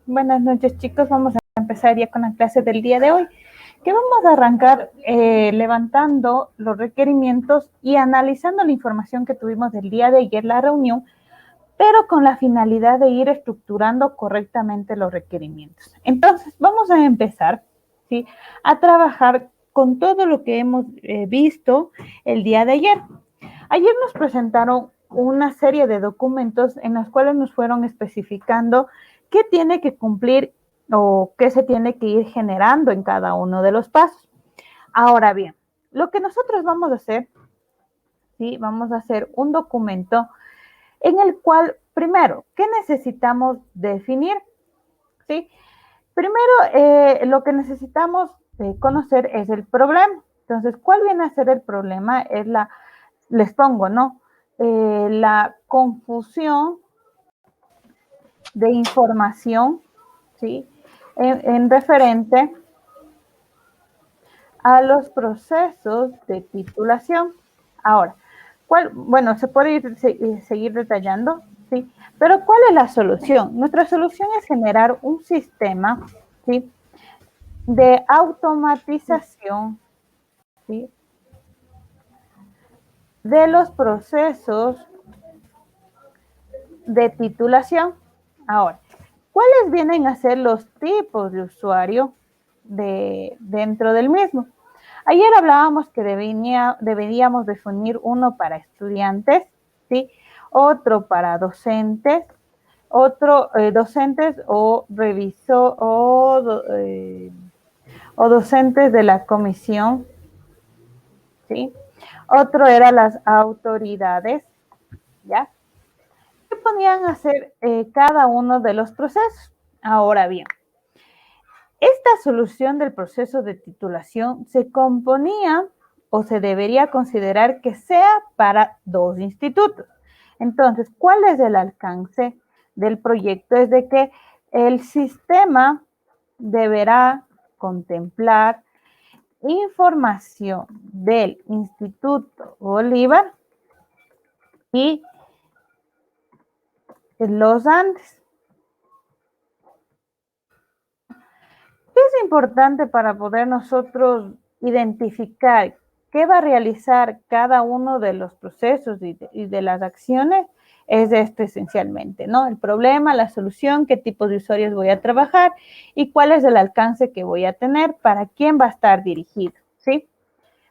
Buenas noches, chicos. Vamos a empezar ya con la clase del día de hoy, que vamos a arrancar levantando los requerimientos y analizando la información que tuvimos del día de ayer, la reunión, pero con la finalidad de ir estructurando correctamente los requerimientos. Entonces, vamos a empezar, ¿sí?, a trabajar con todo lo que hemos visto el día de ayer. Ayer nos presentaron una serie de documentos en los cuales nos fueron especificando qué tiene que cumplir o qué se tiene que ir generando en cada uno de los pasos. Ahora bien, lo que nosotros vamos a hacer, ¿sí?, vamos a hacer un documento en el cual, primero, ¿qué necesitamos definir? ¿Sí? Primero, lo que necesitamos conocer es el problema. Entonces, ¿cuál viene a ser el problema? Es les pongo, ¿no? La confusión de información, ¿sí?, en referente a los procesos de titulación. Ahora, bueno, se puede seguir detallando, ¿sí? Pero ¿cuál es la solución? Nuestra solución es generar un sistema, ¿sí?, de automatización, ¿sí?, de los procesos de titulación. Ahora, ¿cuáles vienen a ser los tipos de usuario dentro del mismo? Ayer hablábamos que deberíamos definir uno para estudiantes, ¿sí?, otro para docentes, otro docentes o revisor o docentes de la comisión, ¿sí? Otro era las autoridades, ¿ya? ¿Qué podían hacer cada uno de los procesos? Ahora bien, esta solución del proceso de titulación se componía o se debería considerar que sea para 2 institutos. Entonces, ¿cuál es el alcance del proyecto? Es de que el sistema deberá contemplar información del Instituto Bolívar y los Andes. ¿Qué es importante para poder nosotros identificar qué va a realizar cada uno de los procesos y de las acciones? Es esto esencialmente, ¿no? El problema, la solución, qué tipo de usuarios voy a trabajar y cuál es el alcance que voy a tener, para quién va a estar dirigido, ¿sí?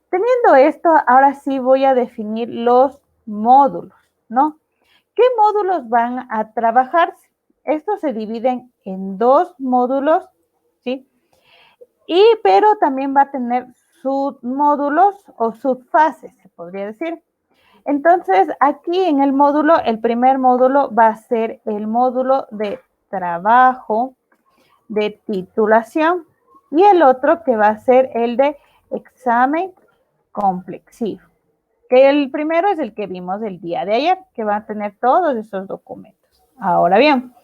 Teniendo esto, ahora sí voy a definir los módulos, ¿no? ¿Qué módulos van a trabajarse? Estos se dividen en 2 módulos, ¿sí? Pero también va a tener submódulos o subfases, se podría decir. Entonces, aquí en el módulo, el primer módulo va a ser el módulo de trabajo de titulación y el otro que va a ser el de examen complexivo. Que el primero es el que vimos el día de ayer, que va a tener todos esos documentos. Ahora bien,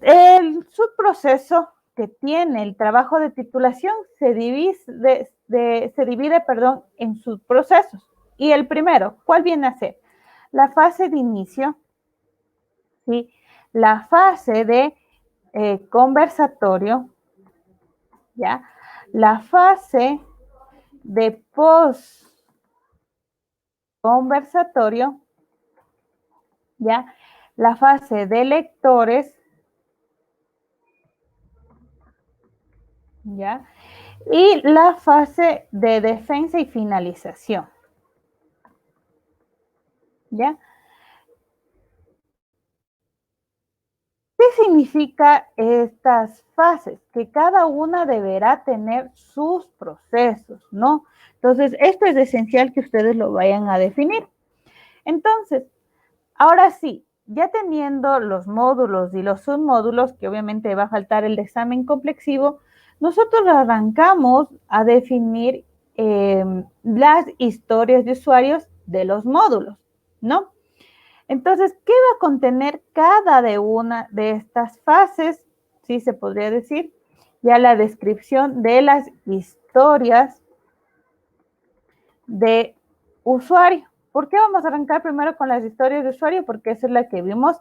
el subproceso que tiene el trabajo de titulación se divide, en subprocesos. Y el primero, ¿cuál viene a ser? La fase de inicio, ¿sí?, la fase de conversatorio, ¿ya?, la fase de post-conversatorio, ¿ya?, la fase de lectores, ¿ya?, y la fase de defensa y finalización, ¿ya? ¿Qué significa estas fases? Que cada una deberá tener sus procesos, ¿no? Entonces, esto es esencial que ustedes lo vayan a definir. Entonces, ahora sí, ya teniendo los módulos y los submódulos, que obviamente va a faltar el examen complexivo, nosotros arrancamos a definir las historias de usuarios de los módulos, ¿no? Entonces, ¿qué va a contener cada de una de estas fases? Sí, se podría decir, ya la descripción de las historias de usuario. ¿Por qué vamos a arrancar primero con las historias de usuario? Porque esa es la que vimos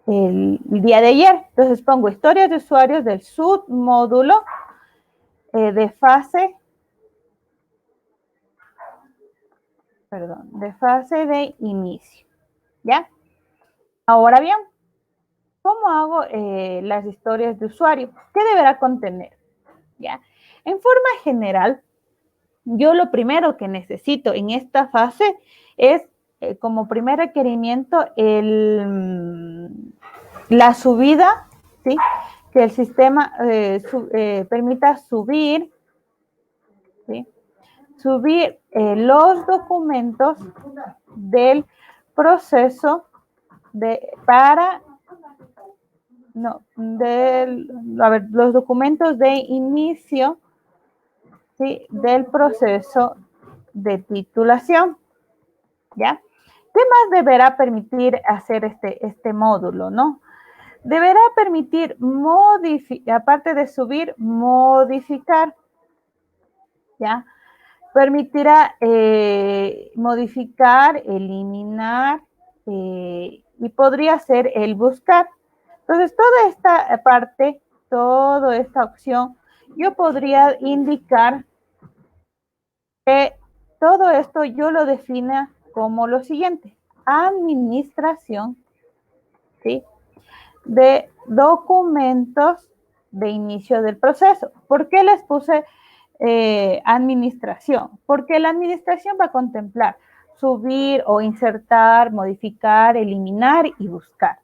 el día de ayer. Entonces pongo historias de usuarios del submódulo de fase de inicio, ¿ya? Ahora bien, ¿cómo hago las historias de usuario? ¿Qué deberá contener? ¿Ya? En forma general, yo lo primero que necesito en esta fase es, como primer requerimiento, la subida, ¿sí? Que el sistema permita subir, ¿sí? Subir los documentos del proceso los documentos de inicio, ¿sí? Del proceso de titulación, ¿ya? ¿Qué más deberá permitir hacer este módulo, no? Deberá permitir aparte de subir, modificar, ¿ya? Permitirá modificar, eliminar y podría ser el buscar. Entonces, toda esta parte, toda esta opción, yo podría indicar que todo esto yo lo defina como lo siguiente: administración, ¿sí? De documentos de inicio del proceso. ¿Por qué les puse administración? Porque la administración va a contemplar subir o insertar, modificar, eliminar y buscar.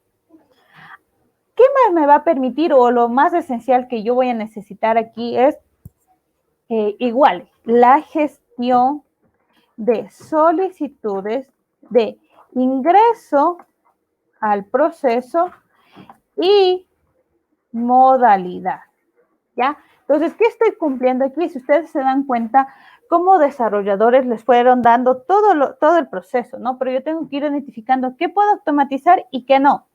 ¿Qué más me va a permitir, o lo más esencial que yo voy a necesitar aquí es igual la gestión de solicitudes de ingreso al proceso y modalidad, ¿ya? Entonces, ¿qué estoy cumpliendo aquí? Si ustedes se dan cuenta, como desarrolladores les fueron dando todo el proceso, ¿no? Pero yo tengo que ir identificando qué puedo automatizar y qué no.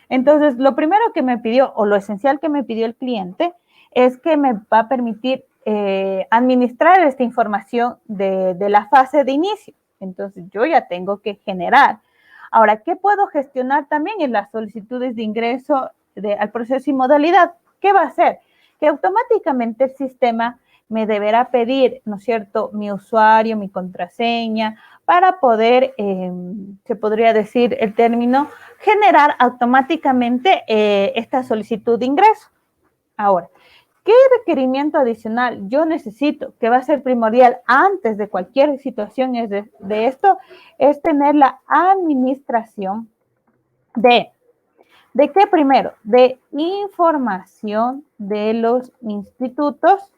Entonces, lo primero que me pidió, o lo esencial que me pidió el cliente, es que me va a permitir administrar esta información de la fase de inicio. Entonces, yo ya tengo que generar. Ahora, ¿qué puedo gestionar también en las solicitudes de ingreso al proceso y modalidad? ¿Qué va a hacer? Que automáticamente el sistema me deberá pedir, ¿no es cierto?, mi usuario, mi contraseña, para poder, se podría decir el término, generar automáticamente esta solicitud de ingreso. Ahora, ¿qué requerimiento adicional yo necesito, que va a ser primordial antes de cualquier situación de esto? Es tener la administración ¿de qué primero? De información de los institutos,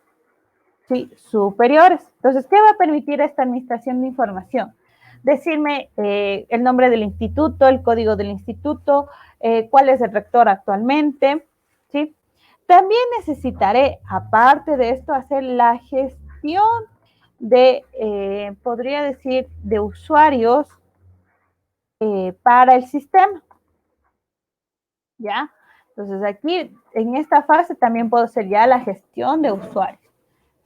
¿sí?, superiores. Entonces, ¿qué va a permitir esta administración de información? Decirme el nombre del instituto, el código del instituto, cuál es el rector actualmente, ¿sí? También necesitaré, aparte de esto, hacer la gestión de, podría decir, de usuarios para el sistema, ¿ya? Entonces, aquí, en esta fase, también puedo hacer ya la gestión de usuarios,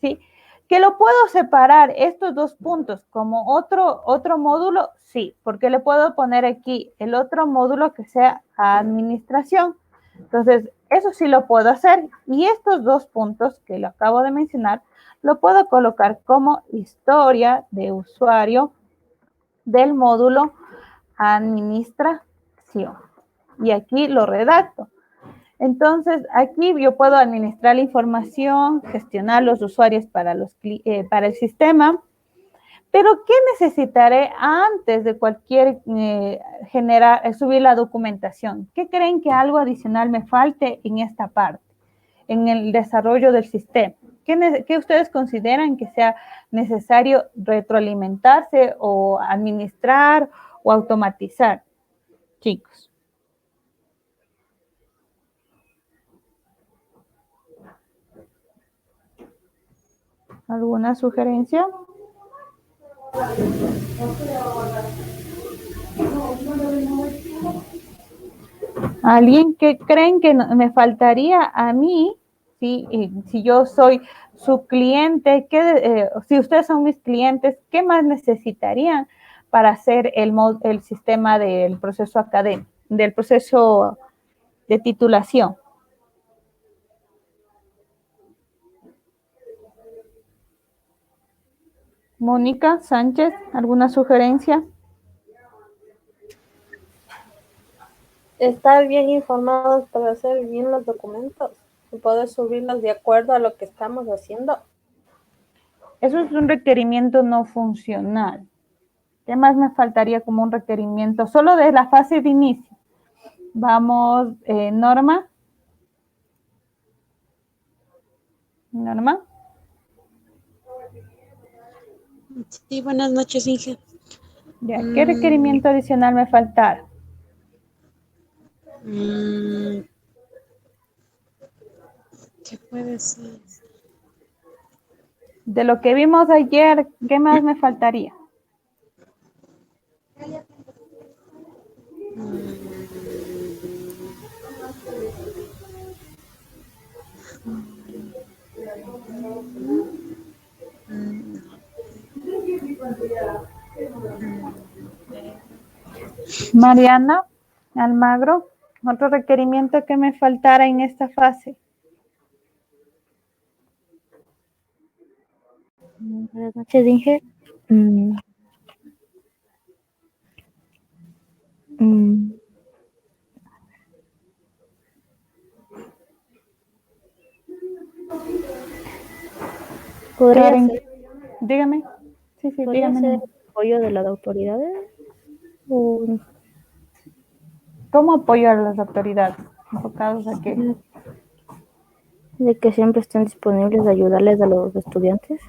¿sí? ¿Que lo puedo separar estos dos puntos como otro módulo? Sí, porque le puedo poner aquí el otro módulo que sea administración. Entonces, eso sí lo puedo hacer. Y estos dos puntos que lo acabo de mencionar, lo puedo colocar como historia de usuario del módulo administración. Y aquí lo redacto. Entonces, aquí yo puedo administrar la información, gestionar los usuarios para el sistema, pero ¿qué necesitaré antes de cualquier subir la documentación? ¿Qué creen que algo adicional me falte en esta parte, en el desarrollo del sistema? ¿Qué ustedes consideran que sea necesario retroalimentarse o administrar o automatizar, chicos? ¿Alguna sugerencia? ¿Alguien que creen que me faltaría a mí? Si yo soy su cliente, si ustedes son mis clientes, ¿qué más necesitarían para hacer el sistema del proceso académico, del proceso de titulación. Mónica Sánchez, ¿alguna sugerencia? Estar bien informados para hacer bien los documentos y poder subirlos de acuerdo a lo que estamos haciendo. Eso es un requerimiento no funcional. ¿Qué más me faltaría como un requerimiento? Solo de la fase de inicio. Vamos, Norma. Norma. Sí, buenas noches, Inge. Ya, ¿qué requerimiento adicional me faltará? ¿Qué puede ser? De lo que vimos ayer, ¿qué más me faltaría? Mariana Almagro, otro requerimiento que me faltara en esta fase. Buenas noches, Inge. ¿Podría Karen, ser, dígame. Sí, ¿podría dígame. ser apoyo de las autoridades? ¿O ¿Cómo apoyo a las autoridades? ¿Enfocados a qué? de que siempre estén disponibles de ayudarles a los estudiantes?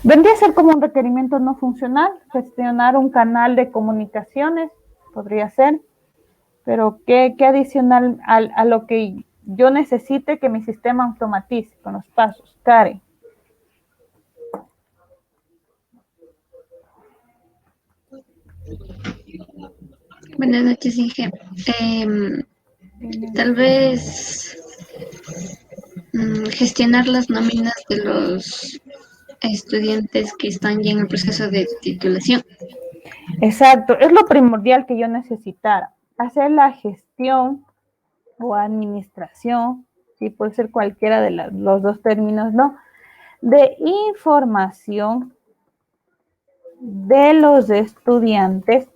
Vendría a ser como un requerimiento no funcional, gestionar un canal de comunicaciones, podría ser, pero ¿qué adicional a lo que yo necesite que mi sistema automatice con los pasos? Karen. Buenas noches, Inge. Tal vez gestionar las nóminas de los estudiantes que están ya en el proceso de titulación. Exacto, es lo primordial que yo necesitara. Hacer la gestión o administración, sí, puede ser cualquiera de los dos términos, ¿no? De información de los estudiantes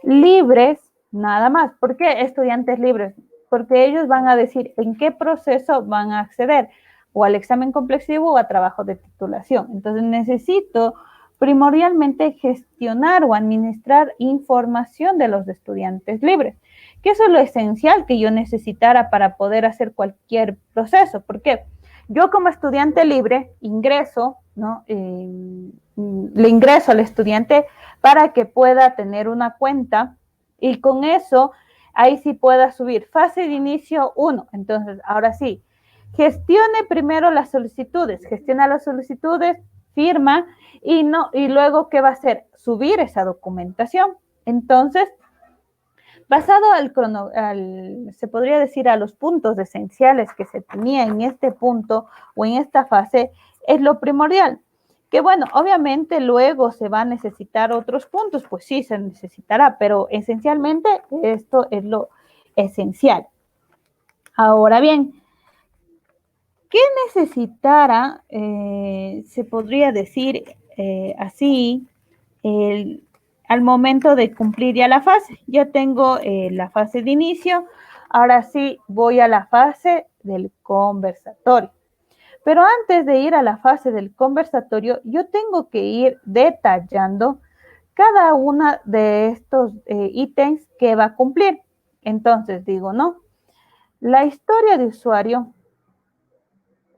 libres, nada más. ¿Por qué estudiantes libres? Porque ellos van a decir en qué proceso van a acceder, o al examen complexivo o a trabajo de titulación. Entonces necesito primordialmente gestionar o administrar información de los estudiantes libres, que eso es lo esencial que yo necesitara para poder hacer cualquier proceso. ¿Por qué? Yo como estudiante libre ingreso, ¿no? Le ingreso al estudiante para que pueda tener una cuenta y con eso ahí sí pueda subir fase de inicio 1. Entonces, ahora sí, gestione primero las solicitudes, gestiona las solicitudes, firma y luego ¿qué va a hacer? Subir esa documentación. Entonces, basado se podría decir a los puntos esenciales que se tenía en este punto o en esta fase, es lo primordial. Que bueno, obviamente luego se va a necesitar otros puntos, pues sí, se necesitará, pero esencialmente esto es lo esencial. Ahora bien, ¿qué necesitara, se podría decir así, al momento de cumplir ya la fase? Ya tengo la fase de inicio, ahora sí voy a la fase del conversatorio. Pero antes de ir a la fase del conversatorio, yo tengo que ir detallando cada uno de estos ítems que va a cumplir. Entonces digo, ¿no? La historia de usuario,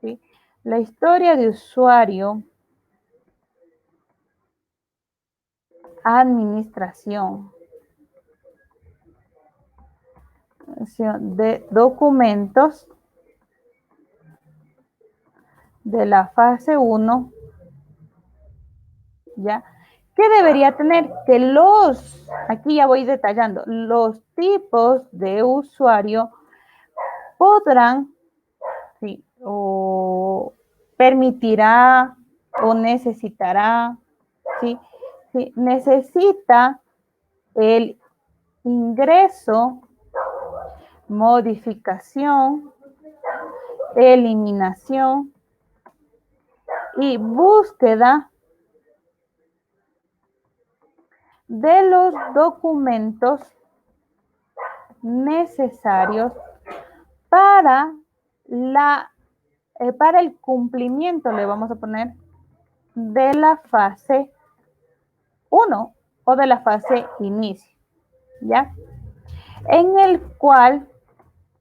¿sí? La historia de usuario, administración de documentos de la fase 1, ¿ya? ¿Qué debería tener? Que aquí ya voy detallando, los tipos de usuario podrán, sí, o permitirá o necesitará, ¿sí? ¿sí? Necesita el ingreso, modificación, eliminación y búsqueda de los documentos necesarios para para el cumplimiento, le vamos a poner, de la fase 1 o de la fase inicio, ¿ya? En el cual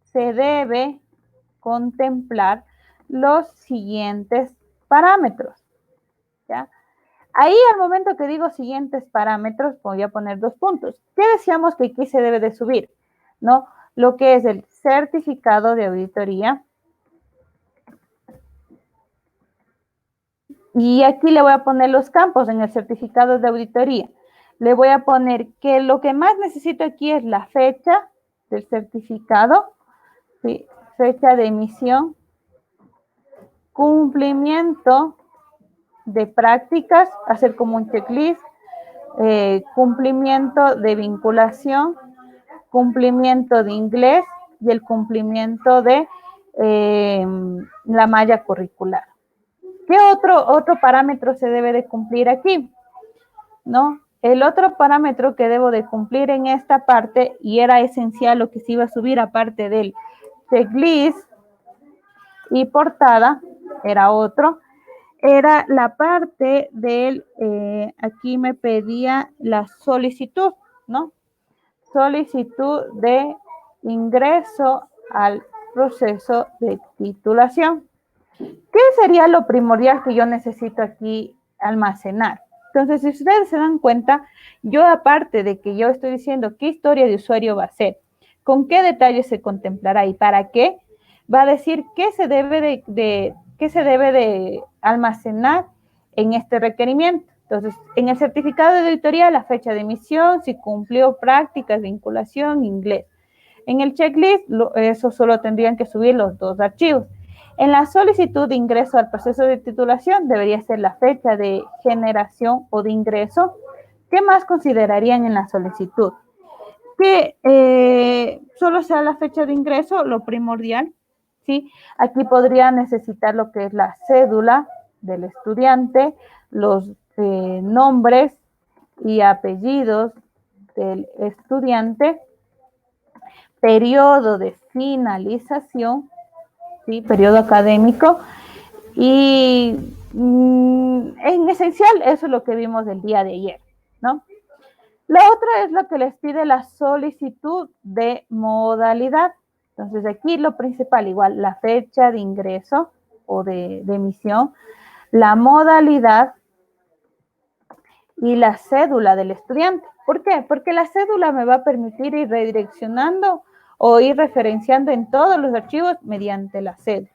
se debe contemplar los siguientes parámetros, ¿ya? Ahí al momento que digo siguientes parámetros, voy a poner 2 puntos. ¿Qué decíamos que aquí se debe de subir? ¿No? Lo que es el certificado de auditoría. Y aquí le voy a poner los campos en el certificado de auditoría. Le voy a poner que lo que más necesito aquí es la fecha del certificado, ¿sí? Fecha de emisión, cumplimiento de prácticas, hacer como un checklist, cumplimiento de vinculación, cumplimiento de inglés y el cumplimiento de la malla curricular. ¿Qué otro parámetro se debe de cumplir aquí? ¿No? El otro parámetro que debo de cumplir en esta parte, y era esencial lo que se iba a subir aparte del checklist y portada, era otro, era la parte del, aquí me pedía la solicitud, ¿no? Solicitud de ingreso al proceso de titulación. ¿Qué sería lo primordial que yo necesito aquí almacenar? Entonces, si ustedes se dan cuenta, yo aparte de que yo estoy diciendo qué historia de usuario va a ser, con qué detalles se contemplará y para qué, va a decir qué se debe de almacenar en este requerimiento. Entonces, en el certificado de auditoría, la fecha de emisión, si cumplió prácticas, vinculación, inglés. En el checklist, eso solo tendrían que subir los 2 archivos. En la solicitud de ingreso al proceso de titulación debería ser la fecha de generación o de ingreso. ¿Qué más considerarían en la solicitud? Que solo sea la fecha de ingreso, lo primordial, ¿sí? Aquí podría necesitar lo que es la cédula del estudiante, los nombres y apellidos del estudiante, periodo de finalización, ¿sí? Periodo académico. Y en esencial, eso es lo que vimos del día de ayer, ¿no? La otra es lo que les pide la solicitud de modalidad. Entonces, aquí lo principal, igual, la fecha de ingreso o de emisión, la modalidad y la cédula del estudiante. ¿Por qué? Porque la cédula me va a permitir ir redireccionando o ir referenciando en todos los archivos mediante la cédula.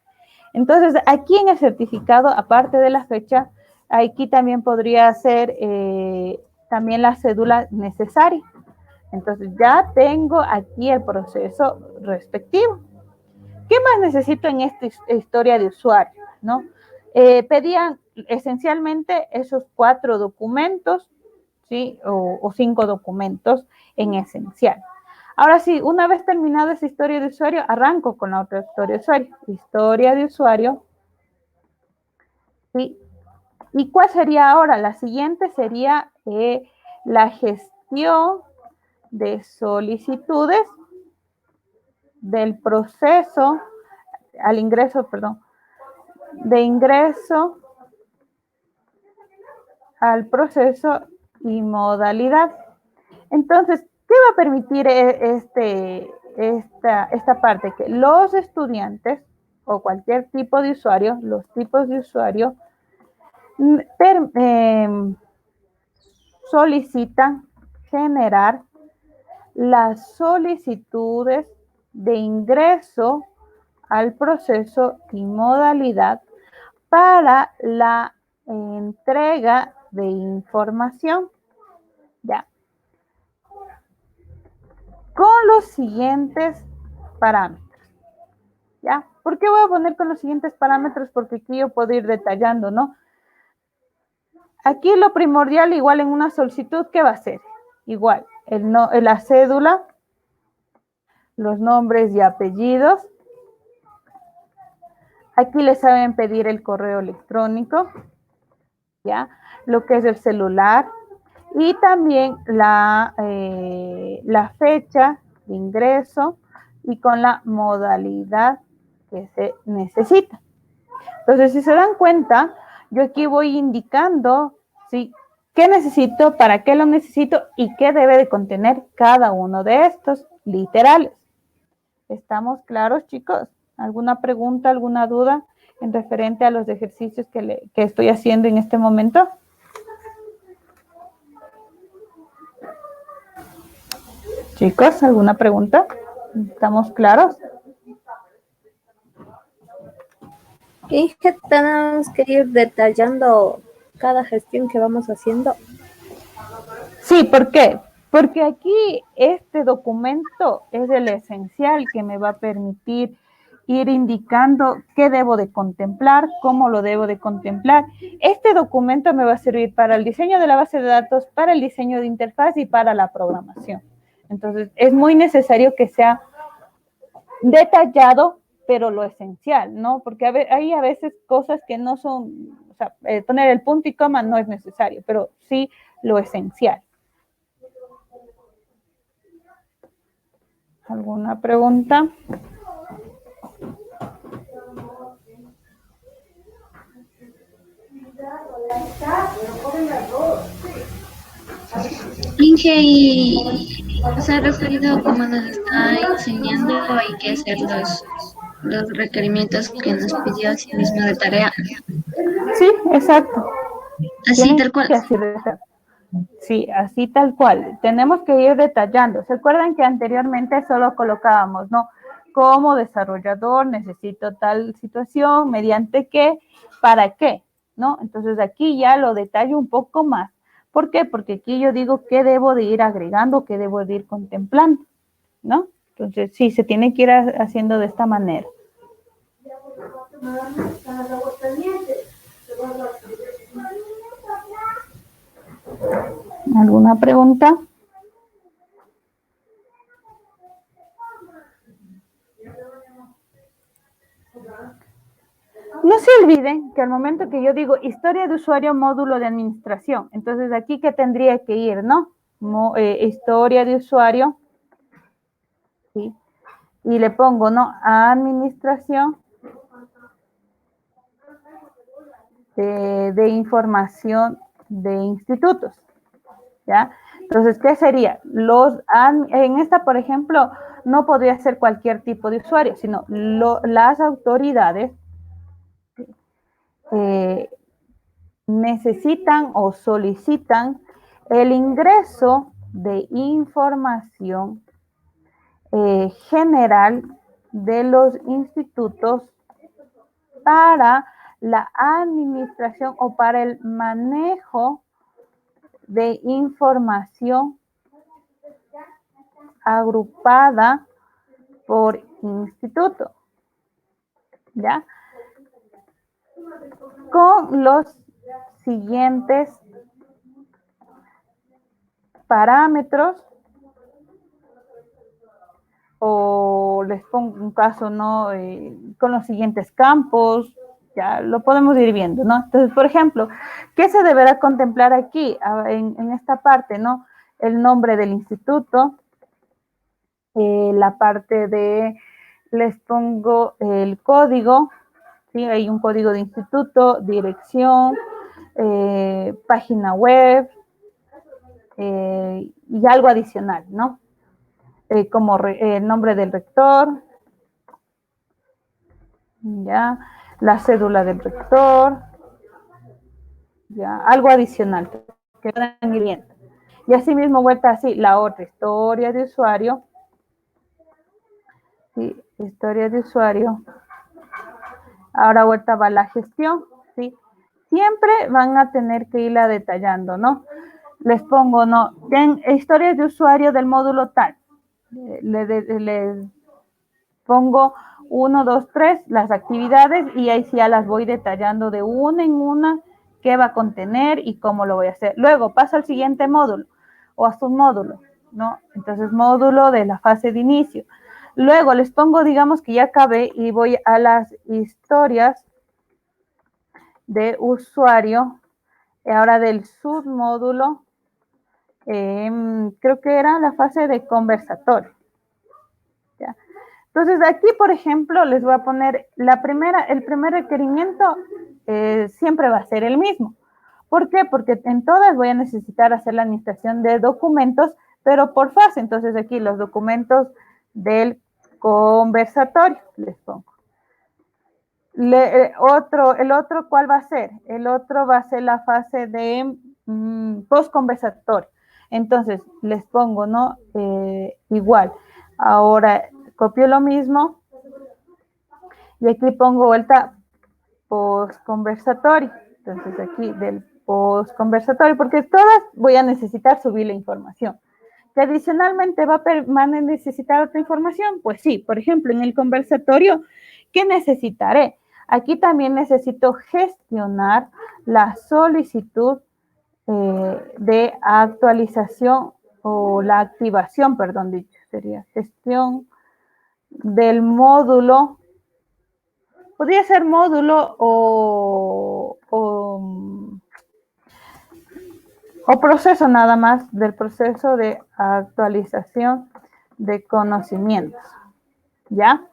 Entonces, aquí en el certificado, aparte de la fecha, aquí también podría ser también la cédula necesaria. Entonces, ya tengo aquí el proceso respectivo. ¿Qué más necesito en esta historia de usuario? ¿No? Pedían esencialmente esos 4 documentos, ¿sí? O 5 documentos en esencial. Ahora sí, una vez terminada esa historia de usuario, arranco con la otra historia de usuario. Historia de usuario. ¿Sí? ¿Y cuál sería ahora? La siguiente sería la gestión de solicitudes del proceso al ingreso, perdón, de ingreso al proceso y modalidad. Entonces, ¿qué va a permitir esta parte? Que los estudiantes o cualquier tipo de usuario, los tipos de usuario, solicitan generar las solicitudes de ingreso al proceso y modalidad para la entrega de información. Ya. Con los siguientes parámetros. ¿Ya? ¿Por qué voy a poner con los siguientes parámetros? Porque aquí yo puedo ir detallando, ¿no? Aquí lo primordial, igual en una solicitud, ¿qué va a ser? Igual, la cédula, los nombres y apellidos. Aquí les saben pedir el correo electrónico, ¿ya? Lo que es el celular y también la fecha de ingreso y con la modalidad que se necesita. Entonces, si se dan cuenta, yo aquí voy indicando, ¿sí?, qué necesito, para qué lo necesito y qué debe de contener cada uno de estos literales. ¿Estamos claros, chicos? ¿Alguna pregunta, alguna duda en referente a los ejercicios que estoy haciendo en este momento? Chicos, ¿alguna pregunta? ¿Estamos claros? Y que tenemos que ir detallando cada gestión que vamos haciendo. Sí, ¿por qué? Porque aquí este documento es el esencial que me va a permitir ir indicando qué debo de contemplar, cómo lo debo de contemplar. Este documento me va a servir para el diseño de la base de datos, para el diseño de interfaz y para la programación. Entonces, es muy necesario que sea detallado, pero lo esencial, ¿no? Porque hay a veces cosas que no son, o sea, poner el punto y coma no es necesario, pero sí lo esencial. ¿Alguna pregunta? Inge, y se ha referido a cómo nos está enseñando, hay que hacer los requerimientos que nos pidió así mismo de tarea. Sí, exacto. Así Tienen tal cual. que así sí, así tal cual. Tenemos que ir detallando. ¿Se acuerdan que anteriormente solo colocábamos, no? Como desarrollador necesito tal situación, mediante qué, para qué, ¿no? Entonces aquí ya lo detallo un poco más. ¿Por qué? Porque aquí yo digo qué debo de ir agregando, qué debo de ir contemplando, ¿no? Entonces sí, se tiene que ir haciendo de esta manera. ¿Alguna pregunta? No se olviden que al momento que yo digo historia de usuario, módulo de administración, entonces aquí que tendría que ir, ¿no? Historia de usuario, ¿sí? Y le pongo, ¿no? Administración de información de institutos, ¿ya? Entonces, ¿qué sería? En esta, por ejemplo, no podría ser cualquier tipo de usuario, sino las autoridades necesitan o solicitan el ingreso de información general de los institutos para la administración o para el manejo de información agrupada por instituto, ¿ya? Con los siguientes parámetros, o les pongo un caso, ¿no? Con los siguientes campos, ya lo podemos ir viendo, ¿no? Entonces, por ejemplo, ¿qué se deberá contemplar aquí en esta parte, ¿no? El nombre del instituto, la parte de, les pongo el código, ¿sí? Hay un código de instituto, dirección, página web y algo adicional, ¿no? Como el nombre del rector, ya, la cédula del rector, ya, algo adicional que puedan ir viendo. Y así mismo vuelta así, la otra, historia de usuario, ¿sí? Historia de usuario. Ahora vuelta va la gestión, ¿sí? Siempre van a tener que irla detallando, ¿no? Les pongo, ¿no? Historias de usuario del módulo tal. Les pongo 1, 2, 3, las actividades y ahí sí ya las voy detallando de una en una qué va a contener y cómo lo voy a hacer. Luego paso al siguiente módulo o a submódulo, ¿no? Entonces, módulo de la fase de inicio. Luego les pongo, digamos que ya acabé y voy a las historias de usuario. Ahora del submódulo, creo que era la fase de conversatorio. ¿Ya? Entonces, aquí, por ejemplo, les voy a poner el primer requerimiento siempre va a ser el mismo. ¿Por qué? Porque en todas voy a necesitar hacer la administración de documentos, pero por fase. Entonces, aquí los documentos del conversatorio les pongo. El otro, ¿cuál va a ser? El otro va a ser la fase de post-conversatorio. Entonces, les pongo, ¿no? Igual. Ahora, copio lo mismo y aquí pongo vuelta post-conversatorio. Entonces, aquí del post-conversatorio, porque todas voy a necesitar subir la información. ¿Que adicionalmente van a necesitar otra información? Pues sí, por ejemplo, en el conversatorio, ¿qué necesitaré? Aquí también necesito gestionar la solicitud de actualización o la activación, perdón, dicho, sería gestión del módulo. Podría ser módulo o proceso nada más del proceso de actualización de conocimientos. ¿Ya?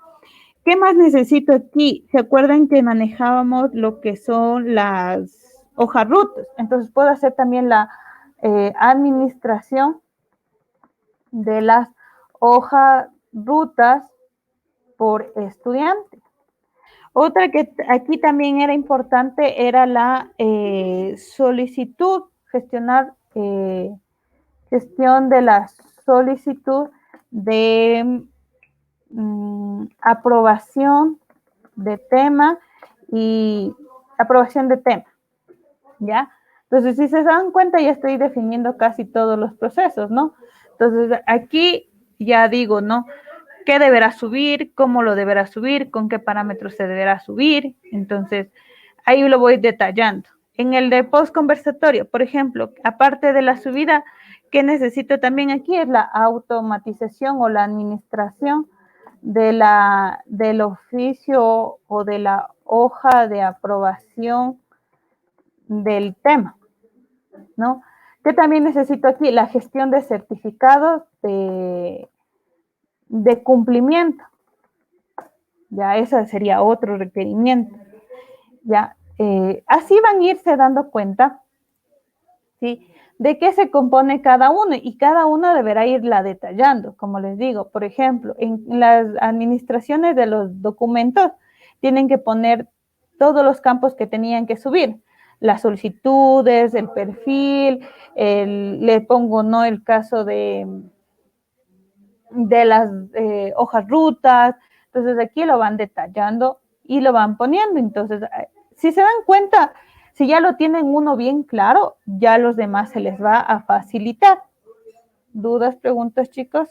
¿Qué más necesito aquí? ¿Se acuerdan que manejábamos lo que son las hojas rutas? Entonces puedo hacer también la administración de las hojas rutas por estudiante. Otra que aquí también era importante era la solicitud, gestión de la solicitud de aprobación de tema y aprobación de tema, ¿ya? Entonces, si se dan cuenta, ya estoy definiendo casi todos los procesos, ¿no? Entonces, aquí ya digo, ¿no? ¿Qué deberá subir? ¿Cómo lo deberá subir? ¿Con qué parámetros se deberá subir? Entonces, ahí lo voy detallando. En el de post conversatorio, por ejemplo, aparte de la subida, ¿qué necesito también aquí? Es la automatización o la administración del oficio o de la hoja de aprobación del tema, ¿no? ¿Qué también necesito aquí? La gestión de certificados de cumplimiento. Ya, ese sería otro requerimiento. Ya, así van a irse dando cuenta, ¿sí? De qué se compone cada uno y cada uno deberá irla detallando, como les digo. Por ejemplo, en las administraciones de los documentos tienen que poner todos los campos que tenían que subir. Las solicitudes, el perfil, le pongo, ¿no? El caso de las hojas rutas. Entonces aquí lo van detallando y lo van poniendo. Entonces, si se dan cuenta, si ya lo tienen uno bien claro, ya a los demás se les va a facilitar. ¿Dudas, preguntas, chicos?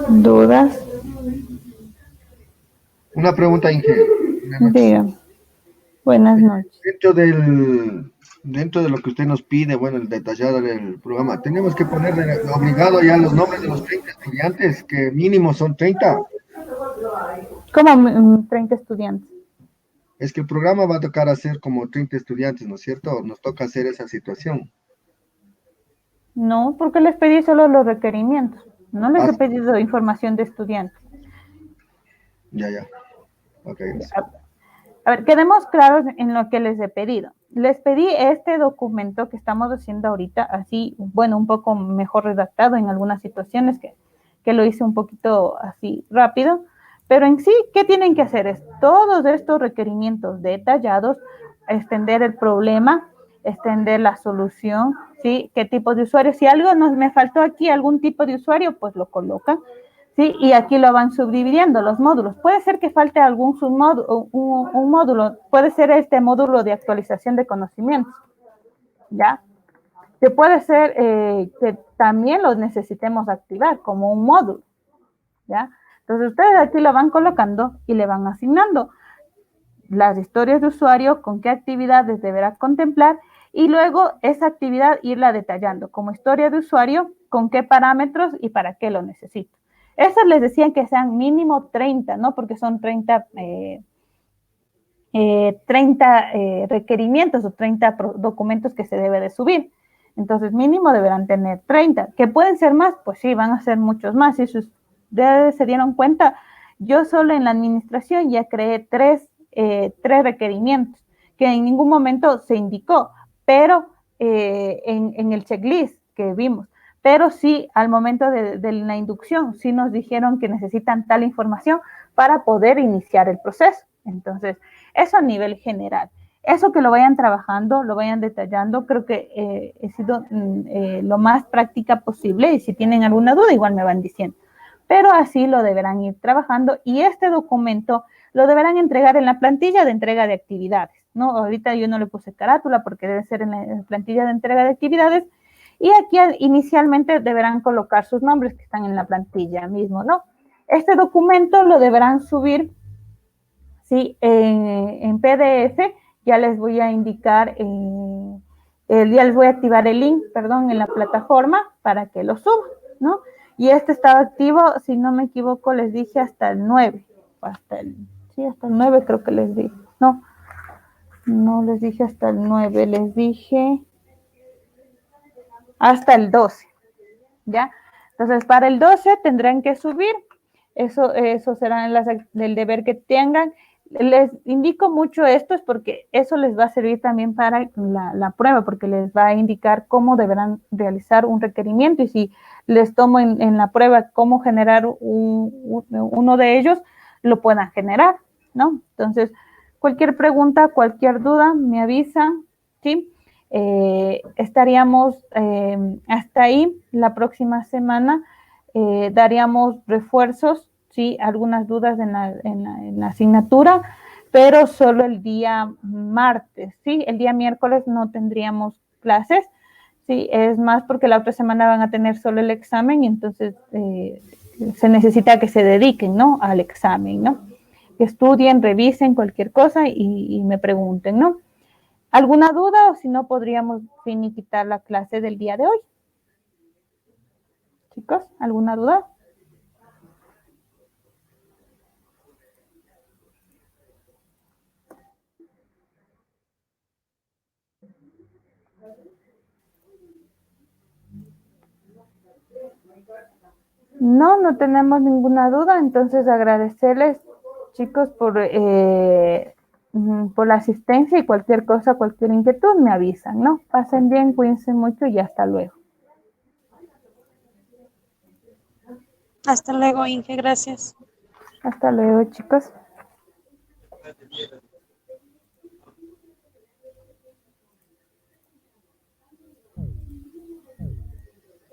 ¿Dudas? Una pregunta, Inge. Dígame. Buenas noches. Dentro de lo que usted nos pide, bueno, el detallado del programa, tenemos que poner obligado ya los nombres de los 30 estudiantes, que mínimo son 30. ¿Cómo 30 estudiantes? Es que el programa va a tocar hacer como 30 estudiantes, ¿no es cierto? Nos toca hacer esa situación. No, porque les pedí solo los requerimientos. No les he pedido información de estudiantes. Ya. Ok, gracias. A ver, quedemos claros en lo que les he pedido. Les pedí este documento que estamos haciendo ahorita, así, bueno, un poco mejor redactado en algunas situaciones que lo hice un poquito así rápido, pero en sí, ¿qué tienen que hacer? Es todos estos requerimientos detallados, extender el problema, extender la solución, ¿sí? ¿Qué tipo de usuario? Si algo me faltó aquí, algún tipo de usuario, pues lo colocan. ¿Sí? Y aquí lo van subdividiendo los módulos. Puede ser que falte algún submódulo, un módulo, puede ser este módulo de actualización de conocimientos, ¿ya? Que puede ser que también los necesitemos activar como un módulo, ¿ya? Entonces ustedes aquí lo van colocando y le van asignando. las historias de usuario, con qué actividades deberá contemplar y luego esa actividad irla detallando como historia de usuario, con qué parámetros y para qué lo necesito. Esas les decían que sean mínimo 30, ¿no? Porque son 30 requerimientos o 30 documentos que se debe de subir. Entonces, mínimo deberán tener 30. ¿Que pueden ser más? Pues sí, van a ser muchos más. Si ustedes se dieron cuenta, yo solo en la administración ya creé tres requerimientos que en ningún momento se indicó, pero en el checklist que vimos. Pero sí, al momento de la inducción, sí nos dijeron que necesitan tal información para poder iniciar el proceso. Entonces, eso a nivel general. Eso que lo vayan trabajando, lo vayan detallando, creo que he sido lo más práctica posible y si tienen alguna duda igual me van diciendo. Pero así lo deberán ir trabajando y este documento lo deberán entregar en la plantilla de entrega de actividades, ¿no? Ahorita yo no le puse carátula porque debe ser en la plantilla de entrega de actividades y aquí inicialmente deberán colocar sus nombres que están en la plantilla mismo, ¿no? Este documento lo deberán subir, ¿sí? En PDF. Ya les voy a indicar, ya les voy a activar el link, perdón, en la plataforma para que lo suban, ¿no? Y este estaba activo, si no me equivoco, les dije hasta el 9, hasta el 9 creo que les dije, no les dije hasta el 9, les dije hasta el 12, ¿ya? Entonces, para el 12 tendrán que subir, eso será el deber que tengan. Les indico mucho esto es porque eso les va a servir también para la prueba, porque les va a indicar cómo deberán realizar un requerimiento y si les tomo en la prueba cómo generar uno de ellos, lo puedan generar, ¿no? Entonces, cualquier pregunta, cualquier duda, me avisan, ¿sí? Estaríamos hasta ahí. La próxima semana daríamos refuerzos, ¿sí? Algunas dudas en la asignatura, pero solo el día martes, ¿sí? El día miércoles no tendríamos clases, ¿sí? Es más porque la otra semana van a tener solo el examen y entonces se necesita que se dediquen, ¿no? Al examen, ¿no? Que estudien, revisen cualquier cosa y me pregunten, ¿no? ¿Alguna duda o si no podríamos finiquitar la clase del día de hoy? Chicos, ¿alguna duda? No tenemos ninguna duda, entonces agradecerles, chicos, por la asistencia y cualquier cosa, cualquier inquietud, me avisan, ¿no? Pasen bien, cuídense mucho y hasta luego. Hasta luego, Inge, gracias. Hasta luego, chicos.